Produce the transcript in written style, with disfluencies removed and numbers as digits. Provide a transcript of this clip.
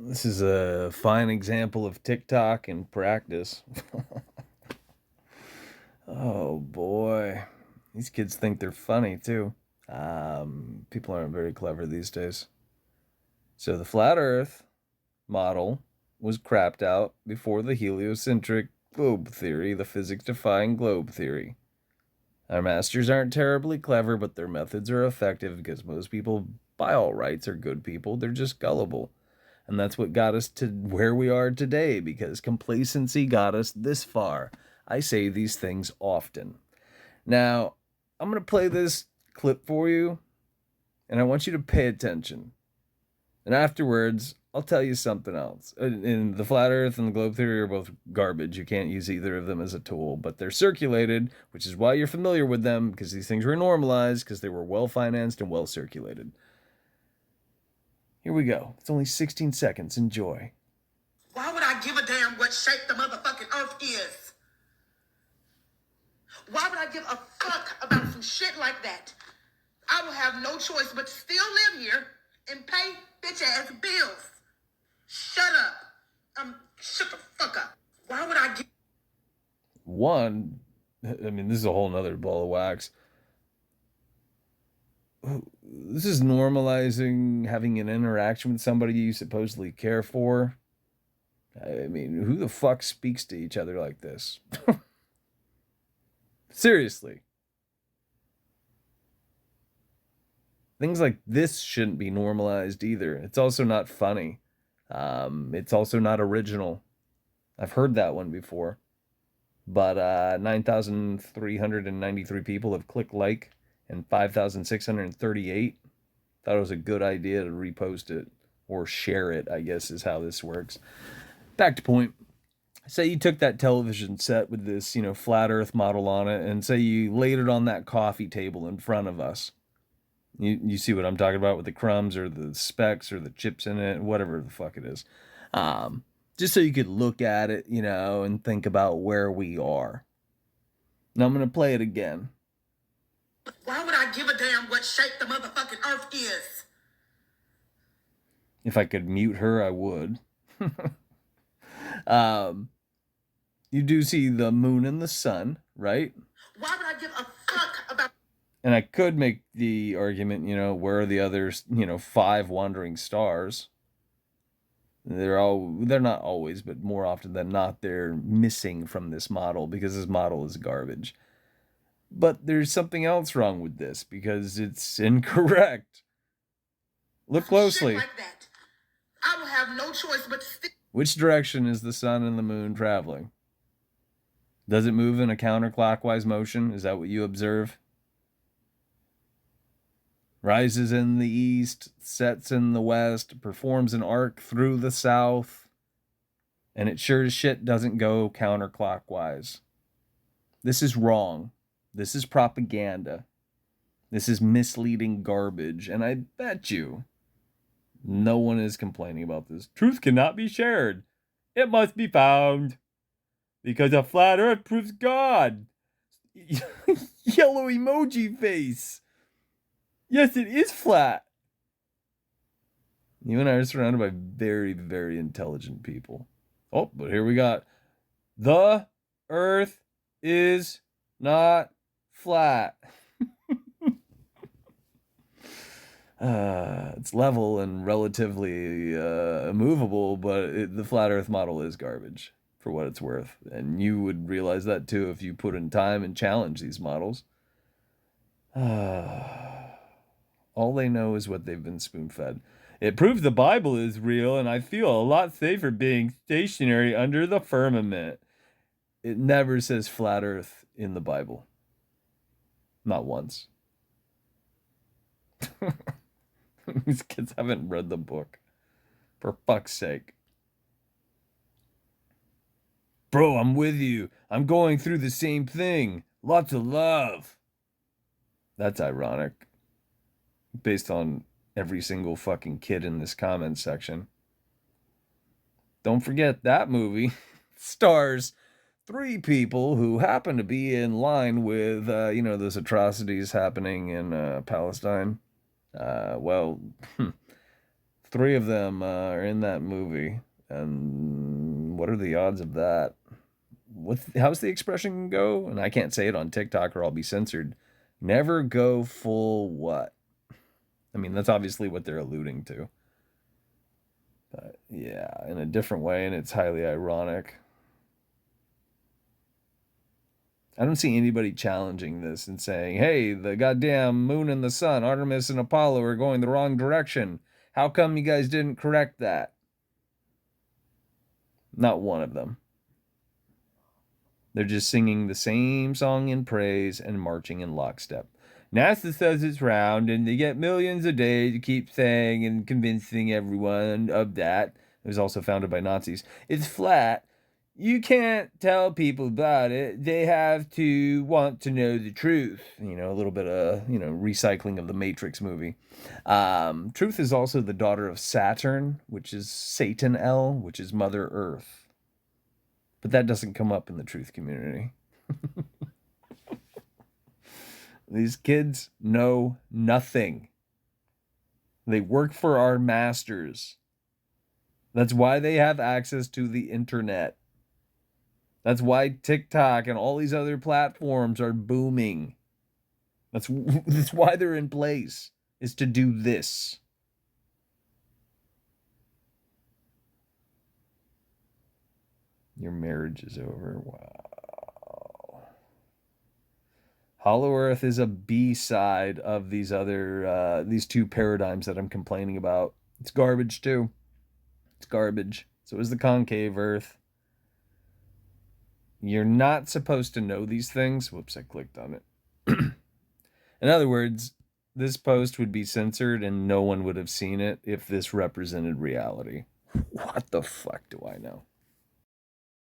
This is a fine example of TikTok in practice. Oh boy. These kids think they're funny too. People aren't very clever these days. So the flat earth model was crapped out before the heliocentric globe theory, the physics defying globe theory. Our masters aren't terribly clever, but their methods are effective because most people, by all rights, are good people. They're just gullible. And that's what got us to where we are today because complacency got us this far. I say these things often. Now, I'm going to play this clip for you, and I want you to pay attention. And afterwards, I'll tell you something else. And the flat earth and the globe theory are both garbage. You can't use either of them as a tool, but they're circulated, which is why you're familiar with them because these things were normalized because they were well financed and well circulated. Here we go. It's only 16 seconds. Enjoy. Why would I give a damn what shape the motherfucking earth is? Why would I give a fuck about some shit like that? I will have no choice but to still live here and pay bitch ass bills. Shut up. Shut the fuck up. Why would I give... One, I mean, this is a whole nother ball of wax. This is normalizing having an interaction with somebody you supposedly care for. I mean, who the fuck speaks to each other like this? Seriously. Things like this shouldn't be normalized either. It's also not funny. It's also not original. I've heard that one before. But 9,393 people have clicked like, and 5,638 thought it was a good idea to repost it or share it, I guess is how this works. Back to point. Say you took that television set with this, flat earth model on it, and say you laid it on that coffee table in front of us. You see what I'm talking about with the crumbs or the specks or the chips in it, whatever the fuck it is. Just so you could look at it, and think about where we are. Now I'm going to play it again. Why would I give a damn what shape the motherfucking earth is? If I could mute her, I would. You do see the moon and the sun, right? Why would I give a fuck about... And I could make the argument, where are the other, 5 wandering stars? They're not always, but more often than not, they're missing from this model because this model is garbage. But there's something else wrong with this because it's incorrect. Look closely. Shit like that. I will have no choice but to... Which direction is the sun and the moon traveling? Does it move in a counterclockwise motion? Is that what you observe? Rises in the east, sets in the west, performs an arc through the south, and it sure as shit doesn't go counterclockwise. This is wrong. This is propaganda. This is misleading garbage, and I bet you no one is complaining about this. Truth cannot be shared. It must be found. Because a flat earth proves God. Yellow emoji face. Yes, it is flat. You and I are surrounded by very, very intelligent people. Oh, but here we got the earth is not flat. It's level and relatively immovable, but the flat earth model is garbage for what it's worth. And you would realize that too if you put in time and challenge these models. All they know is what they've been spoon-fed. It proves the Bible is real, and I feel a lot safer being stationary under the firmament. It never says flat earth in the Bible. Not once. These kids haven't read the book. For fuck's sake. Bro, I'm with you. I'm going through the same thing. Lots of love. That's ironic. Based on every single fucking kid in this comment section. Don't forget that movie stars 3 people who happen to be in line with, those atrocities happening in Palestine. 3 of them are in that movie. And what are the odds of that? How's the expression go? And I can't say it on TikTok or I'll be censored. Never go full what? I mean, that's obviously what they're alluding to. But yeah, in a different way, and it's highly ironic. I don't see anybody challenging this and saying, hey, the goddamn moon and the sun, Artemis and Apollo are going the wrong direction. How come you guys didn't correct that? Not one of them. They're just singing the same song in praise and marching in lockstep. NASA says it's round, and they get millions a day to keep saying and convincing everyone of that. It was also founded by Nazis. It's flat. You can't tell people about it. They have to want to know the truth. You know, a little bit of, recycling of the Matrix movie. Truth is also the daughter of Saturn, which is Satan El, which is Mother Earth. But that doesn't come up in the truth community. These kids know nothing. They work for our masters. That's why they have access to the internet. That's why TikTok and all these other platforms are booming. That's why they're in place, is to do this. Your marriage is over. Wow. Hollow Earth is a B-side of these other, these two paradigms that I'm complaining about. It's garbage too. It's garbage. So is the concave Earth. You're not supposed to know these things. Whoops, I clicked on it. In other words, this post would be censored and no one would have seen it if this represented reality. What the fuck do I know?